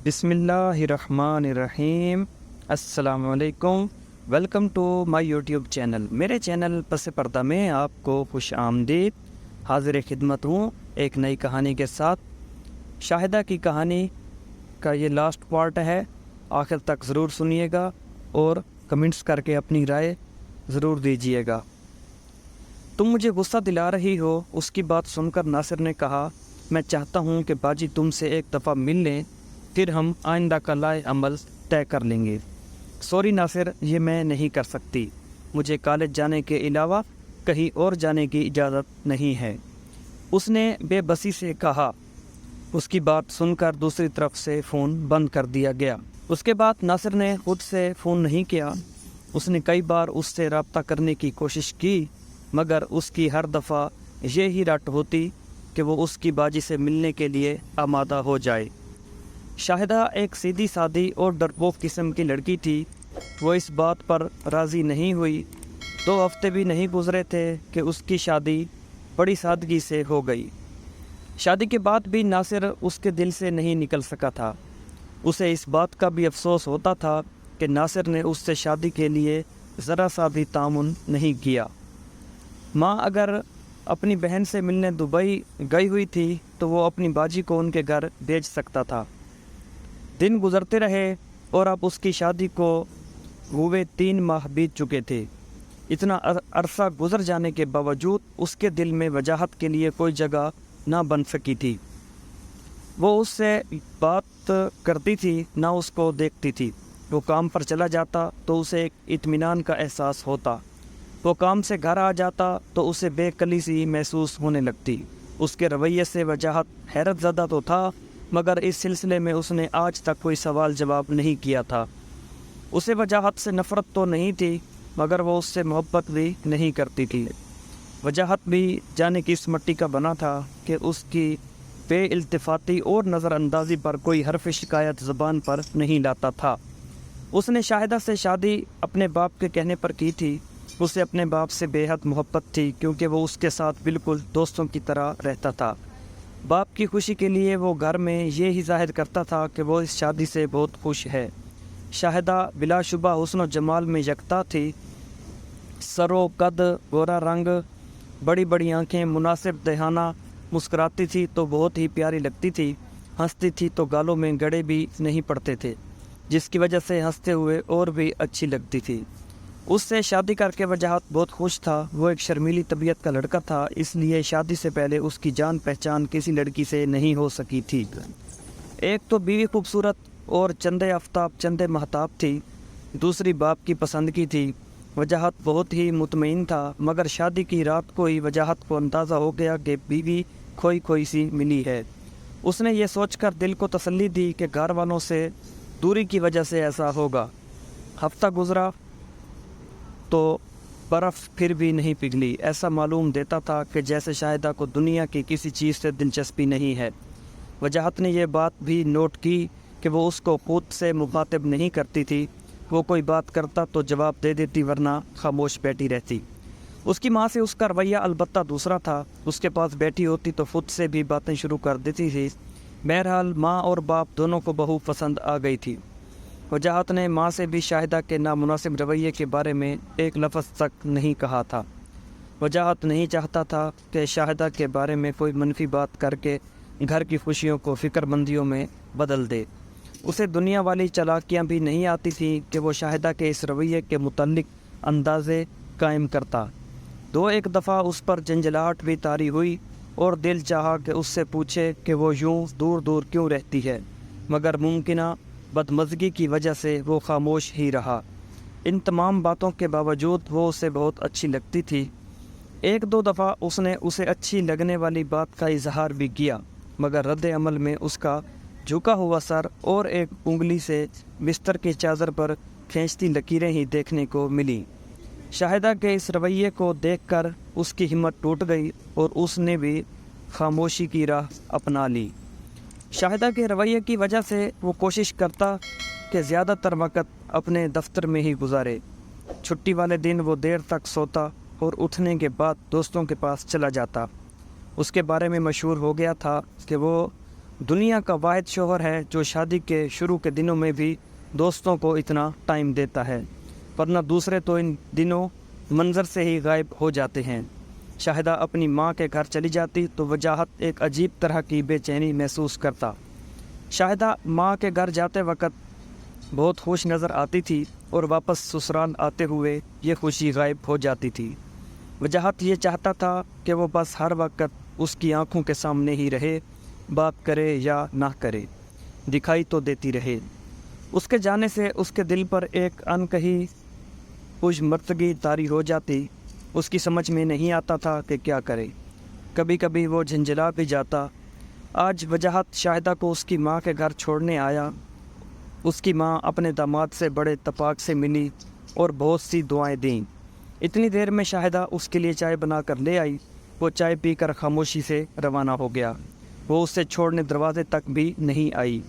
بسم اللہ الرحمن الرحیم۔ السلام علیکم، welcome to my YouTube channel. میرے چینل پس پردہ میں آپ کو خوش آمدید۔ حاضر خدمت ہوں ایک نئی کہانی کے ساتھ۔ شاہدہ کی کہانی کا یہ لاسٹ پارٹ ہے، آخر تک ضرور سنیے گا اور کمنٹس کر کے اپنی رائے ضرور دیجیے گا۔ تم مجھے غصہ دلا رہی ہو، اس کی بات سن کر ناصر نے کہا، میں چاہتا ہوں کہ باجی تم سے ایک دفعہ مل لیں، پھر ہم آئندہ کا لائے عمل طے کر لیں گے۔ سوری ناصر، یہ میں نہیں کر سکتی، مجھے کالج جانے کے علاوہ کہیں اور جانے کی اجازت نہیں ہے، اس نے بے بسی سے کہا۔ اس کی بات سن کر دوسری طرف سے فون بند کر دیا گیا۔ اس کے بعد ناصر نے خود سے فون نہیں کیا۔ اس نے کئی بار اس سے رابطہ کرنے کی کوشش کی، مگر اس کی ہر دفعہ یہی رٹ ہوتی کہ وہ اس کی باجی سے ملنے کے لیے آمادہ ہو جائے۔ شاہدہ ایک سیدھی سادی اور ڈرپوک قسم کی لڑکی تھی۔ وہ اس بات پر راضی نہیں ہوئی۔ 2 ہفتے بھی نہیں گزرے تھے کہ اس کی شادی بڑی سادگی سے ہو گئی۔ شادی کے بعد بھی ناصر اس کے دل سے نہیں نکل سکا تھا۔ اسے اس بات کا بھی افسوس ہوتا تھا کہ ناصر نے اس سے شادی کے لیے ذرا سا بھی تعاون نہیں کیا۔ ماں اگر اپنی بہن سے ملنے دبئی گئی ہوئی تھی تو وہ اپنی باجی کو ان کے گھر بھیج سکتا تھا۔ دن گزرتے رہے اور اب اس کی شادی کو ہوئے 3 ماہ بیت چکے تھے۔ اتنا عرصہ گزر جانے کے باوجود اس کے دل میں وجاہت کے لیے کوئی جگہ نہ بن سکی تھی۔ وہ اس سے بات کرتی تھی، نہ اس کو دیکھتی تھی۔ وہ کام پر چلا جاتا تو اسے ایک اطمینان کا احساس ہوتا، وہ کام سے گھر آ جاتا تو اسے بے کلی سی محسوس ہونے لگتی۔ اس کے رویے سے وجاہت حیرت زدہ تو تھا، مگر اس سلسلے میں اس نے آج تک کوئی سوال جواب نہیں کیا تھا۔ اسے وجاہت سے نفرت تو نہیں تھی، مگر وہ اس سے محبت بھی نہیں کرتی تھی۔ وجاہت بھی جانے کس مٹی کا بنا تھا کہ اس کی بے التفاتی اور نظر اندازی پر کوئی حرف شکایت زبان پر نہیں لاتا تھا۔ اس نے شاہدہ سے شادی اپنے باپ کے کہنے پر کی تھی۔ اسے اپنے باپ سے بے حد محبت تھی، کیونکہ وہ اس کے ساتھ بالکل دوستوں کی طرح رہتا تھا۔ باپ کی خوشی کے لیے وہ گھر میں یہ ہی ظاہر کرتا تھا کہ وہ اس شادی سے بہت خوش ہے۔ شاہدہ بلا شبہ حسن و جمال میں یکتا تھی۔ سر و قد، گورا رنگ، بڑی بڑی آنکھیں، مناسب دہانہ، مسکراتی تھی تو بہت ہی پیاری لگتی تھی۔ ہنستی تھی تو گالوں میں گڑے بھی نہیں پڑتے تھے، جس کی وجہ سے ہنستے ہوئے اور بھی اچھی لگتی تھی۔ اس سے شادی کر کے وجاہت بہت خوش تھا۔ وہ ایک شرمیلی طبیعت کا لڑکا تھا، اس لیے شادی سے پہلے اس کی جان پہچان کسی لڑکی سے نہیں ہو سکی تھی۔ ایک تو بیوی خوبصورت اور چندے آفتاب چندے مہتاب تھی، دوسری باپ کی پسند کی تھی۔ وجاہت بہت ہی مطمئن تھا، مگر شادی کی رات کو ہی وجاہت کو اندازہ ہو گیا کہ بیوی کھوئی کھوئی سی ملی ہے۔ اس نے یہ سوچ کر دل کو تسلی دی کہ گھر والوں سے دوری کی وجہ سے ایسا ہوگا۔ ہفتہ گزرا تو برف پھر بھی نہیں پگھلی۔ ایسا معلوم دیتا تھا کہ جیسے شاہدہ کو دنیا کی کسی چیز سے دلچسپی نہیں ہے۔ وجاہت نے یہ بات بھی نوٹ کی کہ وہ اس کو خود سے مخاطب نہیں کرتی تھی۔ وہ کوئی بات کرتا تو جواب دے دیتی، ورنہ خاموش بیٹھی رہتی۔ اس کی ماں سے اس کا رویہ البتہ دوسرا تھا۔ اس کے پاس بیٹھی ہوتی تو خود سے بھی باتیں شروع کر دیتی تھی۔ بہرحال ماں اور باپ دونوں کو بہو پسند آ گئی تھی۔ وجاہت نے ماں سے بھی شاہدہ کے نامناسب رویے کے بارے میں ایک لفظ تک نہیں کہا تھا۔ وجاہت نہیں چاہتا تھا کہ شاہدہ کے بارے میں کوئی منفی بات کر کے گھر کی خوشیوں کو فکر مندیوں میں بدل دے۔ اسے دنیا والی چالاکیاں بھی نہیں آتی تھیں کہ وہ شاہدہ کے اس رویے کے متعلق اندازے قائم کرتا۔ 2-1 دفعہ اس پر جھنجھلاہٹ بھی طاری ہوئی اور دل چاہا کہ اس سے پوچھے کہ وہ یوں دور دور کیوں رہتی ہے، مگر ممکنہ بدمزگی کی وجہ سے وہ خاموش ہی رہا۔ ان تمام باتوں کے باوجود وہ اسے بہت اچھی لگتی تھی۔ 1-2 دفعہ اس نے اسے اچھی لگنے والی بات کا اظہار بھی کیا، مگر رد عمل میں اس کا جھکا ہوا سر اور ایک انگلی سے بستر کی چادر پر کھینچتی لکیریں ہی دیکھنے کو ملی۔ شاہدہ کے اس رویے کو دیکھ کر اس کی ہمت ٹوٹ گئی اور اس نے بھی خاموشی کی راہ اپنا لی۔ شاہدہ کے رویے کی وجہ سے وہ کوشش کرتا کہ زیادہ تر وقت اپنے دفتر میں ہی گزارے۔ چھٹی والے دن وہ دیر تک سوتا اور اٹھنے کے بعد دوستوں کے پاس چلا جاتا۔ اس کے بارے میں مشہور ہو گیا تھا کہ وہ دنیا کا واحد شوہر ہے جو شادی کے شروع کے دنوں میں بھی دوستوں کو اتنا ٹائم دیتا ہے، ورنہ دوسرے تو ان دنوں منظر سے ہی غائب ہو جاتے ہیں۔ شاہدہ اپنی ماں کے گھر چلی جاتی تو وجاہت ایک عجیب طرح کی بے چینی محسوس کرتا۔ شاہدہ ماں کے گھر جاتے وقت بہت خوش نظر آتی تھی اور واپس سسرال آتے ہوئے یہ خوشی غائب ہو جاتی تھی۔ وجاہت یہ چاہتا تھا کہ وہ بس ہر وقت اس کی آنکھوں کے سامنے ہی رہے، بات کرے یا نہ کرے، دکھائی تو دیتی رہے۔ اس کے جانے سے اس کے دل پر ایک انکہی پشمردگی طاری ہو جاتی۔ اس کی سمجھ میں نہیں آتا تھا کہ کیا کرے، کبھی کبھی وہ جھنجھلا بھی جاتا۔ آج وجاہت شاہدہ کو اس کی ماں کے گھر چھوڑنے آیا۔ اس کی ماں اپنے داماد سے بڑے اتفاق سے ملی اور بہت سی دعائیں دیں۔ اتنی دیر میں شاہدہ اس کے لیے چائے بنا کر لے آئی۔ وہ چائے پی کر خاموشی سے روانہ ہو گیا۔ وہ اسے چھوڑنے دروازے تک بھی نہیں آئی۔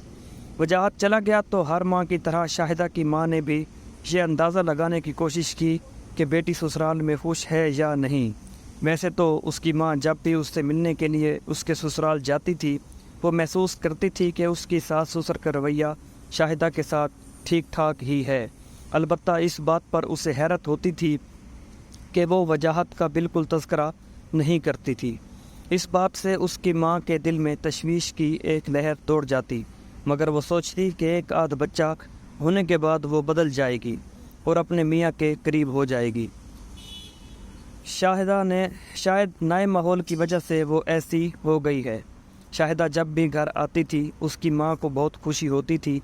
وجاہت چلا گیا تو ہر ماں کی طرح شاہدہ کی ماں نے بھی یہ اندازہ لگانے کی کوشش کی کہ بیٹی سسرال میں خوش ہے یا نہیں۔ ویسے تو اس کی ماں جب بھی اس سے ملنے کے لیے اس کے سسرال جاتی تھی، وہ محسوس کرتی تھی کہ اس کی ساس سسر کا رویہ شاہدہ کے ساتھ ٹھیک ٹھاک ہی ہے۔ البتہ اس بات پر اسے حیرت ہوتی تھی کہ وہ وجاہت کا بالکل تذکرہ نہیں کرتی تھی۔ اس بات سے اس کی ماں کے دل میں تشویش کی ایک لہر دوڑ جاتی، مگر وہ سوچتی کہ ایک آدھ بچہ ہونے کے بعد وہ بدل جائے گی اور اپنے میاں کے قریب ہو جائے گی۔ شاہدہ نے شاید نئے ماحول کی وجہ سے وہ ایسی ہو گئی ہے۔ شاہدہ جب بھی گھر آتی تھی اس کی ماں کو بہت خوشی ہوتی تھی۔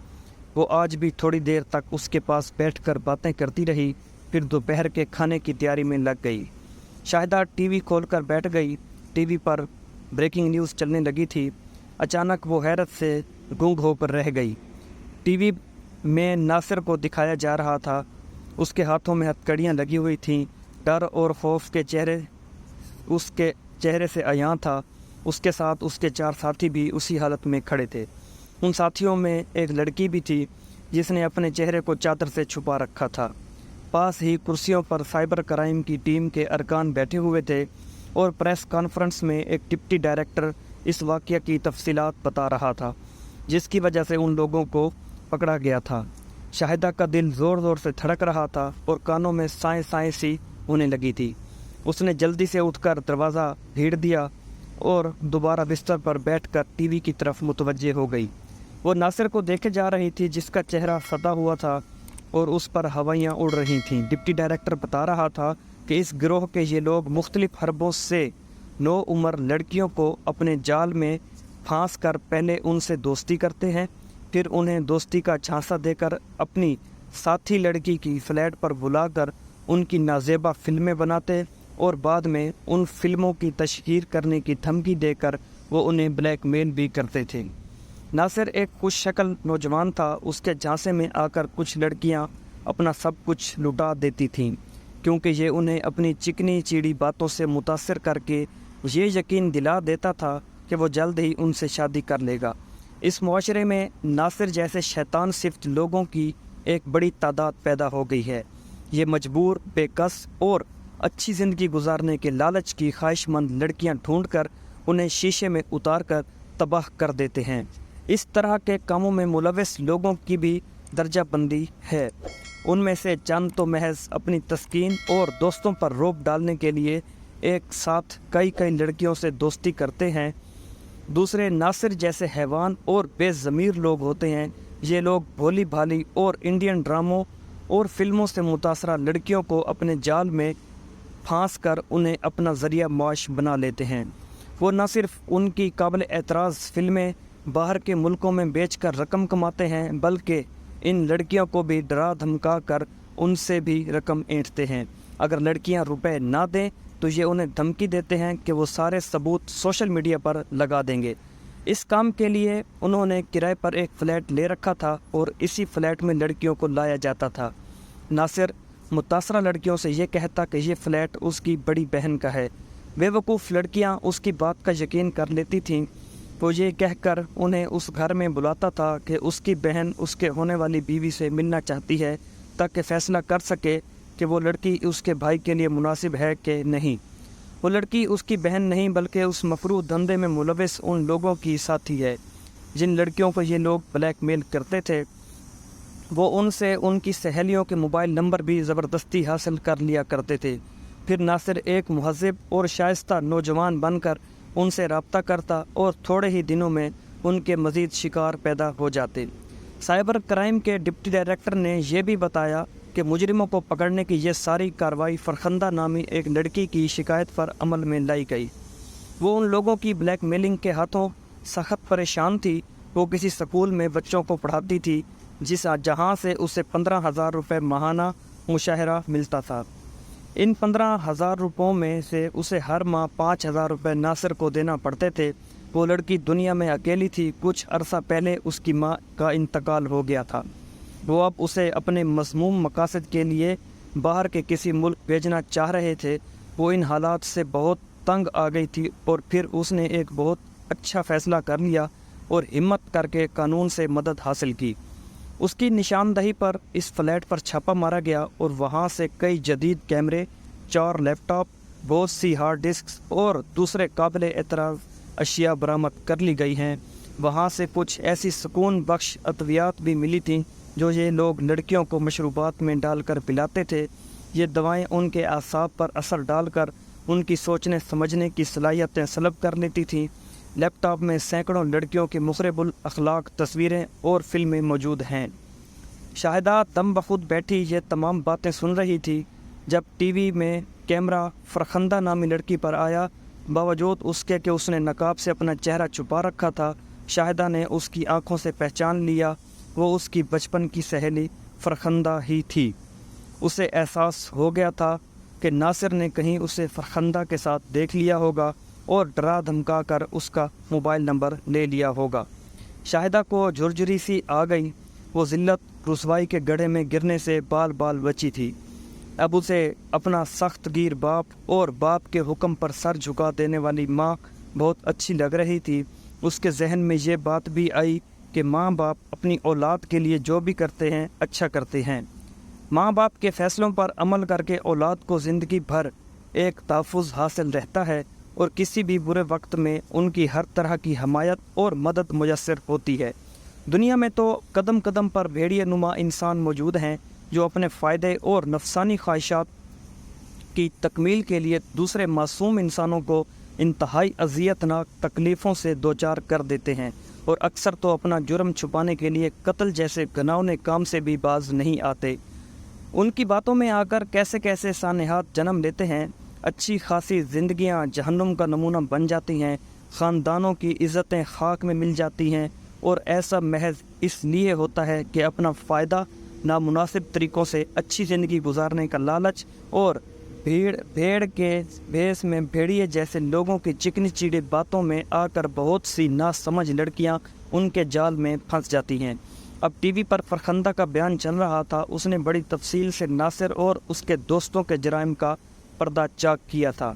وہ آج بھی تھوڑی دیر تک اس کے پاس بیٹھ کر باتیں کرتی رہی، پھر دوپہر کے کھانے کی تیاری میں لگ گئی۔ شاہدہ ٹی وی کھول کر بیٹھ گئی۔ ٹی وی پر بریکنگ نیوز چلنے لگی تھی۔ اچانک وہ حیرت سے گنگ ہو کر رہ گئی۔ ٹی وی میں ناصر کو دکھایا جا رہا تھا۔ اس کے ہاتھوں میں ہتھ کڑیاں لگی ہوئی تھیں۔ ڈر اور خوف کے چہرے اس کے چہرے سے عیاں تھا۔ اس کے ساتھ اس کے 4 ساتھی بھی اسی حالت میں کھڑے تھے۔ ان ساتھیوں میں ایک لڑکی بھی تھی جس نے اپنے چہرے کو چادر سے چھپا رکھا تھا۔ پاس ہی کرسیوں پر سائبر کرائم کی ٹیم کے ارکان بیٹھے ہوئے تھے اور پریس کانفرنس میں ایک ڈپٹی ڈائریکٹر اس واقعہ کی تفصیلات بتا رہا تھا جس کی وجہ سے ان لوگوں کو پکڑا گیا تھا۔ شاہدہ کا دل زور زور سے دھڑک رہا تھا اور کانوں میں سائیں سائیں سی ہونے لگی تھی۔ اس نے جلدی سے اٹھ کر دروازہ بھیڑ دیا اور دوبارہ بستر پر بیٹھ کر ٹی وی کی طرف متوجہ ہو گئی۔ وہ ناصر کو دیکھے جا رہی تھی جس کا چہرہ ستا ہوا تھا اور اس پر ہوائیاں اڑ رہی تھیں۔ ڈپٹی ڈائریکٹر بتا رہا تھا کہ اس گروہ کے یہ لوگ مختلف حربوں سے نو عمر لڑکیوں کو اپنے جال میں پھانس کر پہلے ان سے دوستی کرتے ہیں، پھر انہیں دوستی کا جھانسا دے کر اپنی ساتھی لڑکی کی فلیٹ پر بلا کر ان کی نازیبا فلمیں بناتے اور بعد میں ان فلموں کی تشہیر کرنے کی دھمکی دے کر وہ انہیں بلیک میل بھی کرتے تھے۔ ناصر ایک خوش شکل نوجوان تھا۔ اس کے جھانسے میں آ کر کچھ لڑکیاں اپنا سب کچھ لٹا دیتی تھیں کیونکہ یہ انہیں اپنی چکنی چیڑی باتوں سے متاثر کر کے یہ یقین دلا دیتا تھا کہ وہ جلد ہی ان سے شادی کر لے گا۔ اس معاشرے میں ناصر جیسے شیطان صفت لوگوں کی ایک بڑی تعداد پیدا ہو گئی ہے۔ یہ مجبور، بے کس اور اچھی زندگی گزارنے کے لالچ کی خواہش مند لڑکیاں ڈھونڈ کر انہیں شیشے میں اتار کر تباہ کر دیتے ہیں۔ اس طرح کے کاموں میں ملوث لوگوں کی بھی درجہ بندی ہے۔ ان میں سے چند تو محض اپنی تسکین اور دوستوں پر رعب ڈالنے کے لیے ایک ساتھ کئی لڑکیوں سے دوستی کرتے ہیں۔ دوسرے ناصر جیسے حیوان اور بے ضمیر لوگ ہوتے ہیں۔ یہ لوگ بھولی بھالی اور انڈین ڈراموں اور فلموں سے متاثرہ لڑکیوں کو اپنے جال میں پھانس کر انہیں اپنا ذریعہ معاش بنا لیتے ہیں۔ وہ نہ صرف ان کی قابل اعتراض فلمیں باہر کے ملکوں میں بیچ کر رقم کماتے ہیں بلکہ ان لڑکیوں کو بھی ڈرا دھمکا کر ان سے بھی رقم اینٹھتے ہیں۔ اگر لڑکیاں روپے نہ دیں تو یہ انہیں دھمکی دیتے ہیں کہ وہ سارے ثبوت سوشل میڈیا پر لگا دیں گے۔ اس کام کے لیے انہوں نے کرائے پر ایک فلیٹ لے رکھا تھا اور اسی فلیٹ میں لڑکیوں کو لایا جاتا تھا۔ ناصر متاثرہ لڑکیوں سے یہ کہتا کہ یہ فلیٹ اس کی بڑی بہن کا ہے۔ بے وقوف لڑکیاں اس کی بات کا یقین کر لیتی تھیں۔ وہ یہ کہہ کر انہیں اس گھر میں بلاتا تھا کہ اس کی بہن اس کے ہونے والی بیوی سے ملنا چاہتی ہے تاکہ فیصلہ کر سکے کہ وہ لڑکی اس کے بھائی کے لیے مناسب ہے کہ نہیں۔ وہ لڑکی اس کی بہن نہیں بلکہ اس مفروض دھندے میں ملوث ان لوگوں کی ساتھی ہے جن لڑکیوں کو یہ لوگ بلیک میل کرتے تھے وہ ان سے ان کی سہیلیوں کے موبائل نمبر بھی زبردستی حاصل کر لیا کرتے تھے۔ پھر ناصر ایک مہذب اور شائستہ نوجوان بن کر ان سے رابطہ کرتا اور تھوڑے ہی دنوں میں ان کے مزید شکار پیدا ہو جاتے۔ سائبر کرائم کے ڈپٹی ڈائریکٹر نے یہ بھی بتایا کہ مجرموں کو پکڑنے کی یہ ساری کارروائی فرخندہ نامی ایک لڑکی کی شکایت پر عمل میں لائی گئی۔ وہ ان لوگوں کی بلیک میلنگ کے ہاتھوں سخت پریشان تھی۔ وہ کسی سکول میں بچوں کو پڑھاتی تھی جہاں سے اسے 15,000 روپے ماہانہ مشاہرہ ملتا تھا۔ ان 15,000 روپوں میں سے اسے ہر ماہ 5,000 روپے ناصر کو دینا پڑتے تھے۔ وہ لڑکی دنیا میں اکیلی تھی۔ کچھ عرصہ پہلے اس کی ماں کا انتقال ہو گیا تھا۔ وہ اب اسے اپنے مذموم مقاصد کے لیے باہر کے کسی ملک بھیجنا چاہ رہے تھے۔ وہ ان حالات سے بہت تنگ آ گئی تھی اور پھر اس نے ایک بہت اچھا فیصلہ کر لیا اور ہمت کر کے قانون سے مدد حاصل کی۔ اس کی نشاندہی پر اس فلیٹ پر چھاپا مارا گیا اور وہاں سے کئی جدید کیمرے، 4 لیپ ٹاپ، بہت سی ہارڈ ڈسکس اور دوسرے قابل اعتراض اشیاء برآمد کر لی گئی ہیں۔ وہاں سے کچھ ایسی سکون بخش ادویات بھی ملی تھیں جو یہ لوگ لڑکیوں کو مشروبات میں ڈال کر پلاتے تھے۔ یہ دوائیں ان کے اعصاب پر اثر ڈال کر ان کی سوچنے سمجھنے کی صلاحیتیں سلب کر لیتی تھیں۔ لیپ ٹاپ میں سینکڑوں لڑکیوں کی مخرب الاخلاق تصویریں اور فلمیں موجود ہیں۔ شاہدہ دم بخود بیٹھی یہ تمام باتیں سن رہی تھی جب ٹی وی میں کیمرہ فرخندہ نامی لڑکی پر آیا۔ باوجود اس کے کہ اس نے نقاب سے اپنا چہرہ چھپا رکھا تھا، شاہدہ نے اس کی آنکھوں سے پہچان لیا۔ وہ اس کی بچپن کی سہیلی فرخندہ ہی تھی۔ اسے احساس ہو گیا تھا کہ ناصر نے کہیں اسے فرخندہ کے ساتھ دیکھ لیا ہوگا اور ڈرا دھمکا کر اس کا موبائل نمبر لے لیا ہوگا۔ شاہدہ کو جھرجھری سی آ گئی۔ وہ ذلت رسوائی کے گڑھے میں گرنے سے بال بال بچی تھی۔ اب اسے اپنا سخت گیر باپ اور باپ کے حکم پر سر جھکا دینے والی ماں بہت اچھی لگ رہی تھی۔ اس کے ذہن میں یہ بات بھی آئی کہ ماں باپ اپنی اولاد کے لیے جو بھی کرتے ہیں اچھا کرتے ہیں۔ ماں باپ کے فیصلوں پر عمل کر کے اولاد کو زندگی بھر ایک تحفظ حاصل رہتا ہے اور کسی بھی برے وقت میں ان کی ہر طرح کی حمایت اور مدد میسر ہوتی ہے۔ دنیا میں تو قدم قدم پر بھیڑیے نما انسان موجود ہیں جو اپنے فائدے اور نفسانی خواہشات کی تکمیل کے لیے دوسرے معصوم انسانوں کو انتہائی اذیت ناک تکلیفوں سے دوچار کر دیتے ہیں اور اکثر تو اپنا جرم چھپانے کے لیے قتل جیسے گھناؤنے کام سے بھی باز نہیں آتے۔ ان کی باتوں میں آ کر کیسے کیسے سانحات جنم لیتے ہیں۔ اچھی خاصی زندگیاں جہنم کا نمونہ بن جاتی ہیں، خاندانوں کی عزتیں خاک میں مل جاتی ہیں، اور ایسا محض اس لیے ہوتا ہے کہ اپنا فائدہ نامناسب طریقوں سے اچھی زندگی گزارنے کا لالچ اور بھیڑ کے بھیس میں بھیڑیے جیسے لوگوں کی چکنی چیڑی باتوں میں آ کر بہت سی ناسمجھ لڑکیاں ان کے جال میں پھنس جاتی ہیں۔ اب ٹی وی پر فرخندہ کا بیان چل رہا تھا۔ اس نے بڑی تفصیل سے ناصر اور اس کے دوستوں کے جرائم کا پردہ چاک کیا تھا۔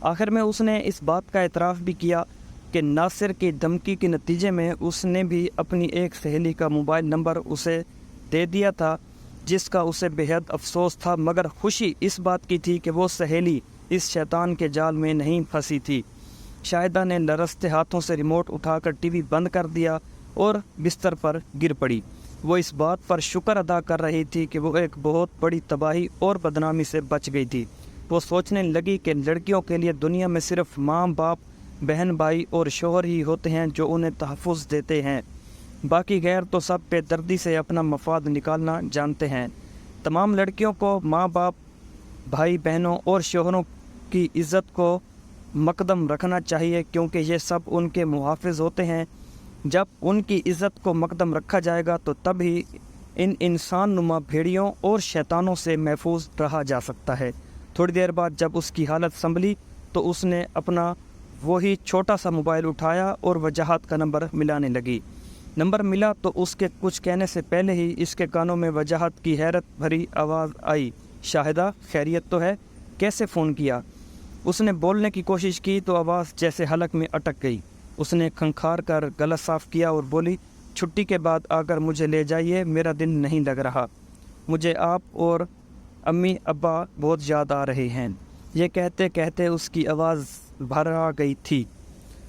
آخر میں اس نے اس بات کا اعتراف بھی کیا کہ ناصر کی دھمکی کے نتیجے میں اس نے بھی اپنی ایک سہیلی کا موبائل نمبر اسے دے دیا تھا جس کا اسے بے حد افسوس تھا، مگر خوشی اس بات کی تھی کہ وہ سہیلی اس شیطان کے جال میں نہیں پھنسی تھی۔ شاہدہ نے لرزتے ہاتھوں سے ریموٹ اٹھا کر ٹی وی بند کر دیا اور بستر پر گر پڑی۔ وہ اس بات پر شکر ادا کر رہی تھی کہ وہ ایک بہت بڑی تباہی اور بدنامی سے بچ گئی تھی۔ وہ سوچنے لگی کہ لڑکیوں کے لیے دنیا میں صرف ماں باپ، بہن بھائی اور شوہر ہی ہوتے ہیں جو انہیں تحفظ دیتے ہیں، باقی غیر تو سب بے دردی سے اپنا مفاد نکالنا جانتے ہیں۔ تمام لڑکیوں کو ماں باپ، بھائی بہنوں اور شوہروں کی عزت کو مقدم رکھنا چاہیے کیونکہ یہ سب ان کے محافظ ہوتے ہیں۔ جب ان کی عزت کو مقدم رکھا جائے گا تو تب ہی ان انسان نما بھیڑیوں اور شیطانوں سے محفوظ رہا جا سکتا ہے۔ تھوڑی دیر بعد جب اس کی حالت سنبھلی تو اس نے اپنا وہی چھوٹا سا موبائل اٹھایا اور وجاہت کا نمبر ملانے لگی۔ نمبر ملا تو اس کے کچھ کہنے سے پہلے ہی اس کے کانوں میں وجاہت کی حیرت بھری آواز آئی، شاہدہ خیریت تو ہے؟ کیسے فون کیا؟ اس نے بولنے کی کوشش کی تو آواز جیسے حلق میں اٹک گئی۔ اس نے کھنکھار کر گلا صاف کیا اور بولی، چھٹی کے بعد آ کر مجھے لے جائیے، میرا دل نہیں لگ رہا، مجھے آپ اور امی ابا بہت یاد آ رہے ہیں۔ یہ کہتے کہتے اس کی آواز بھر آ گئی تھی۔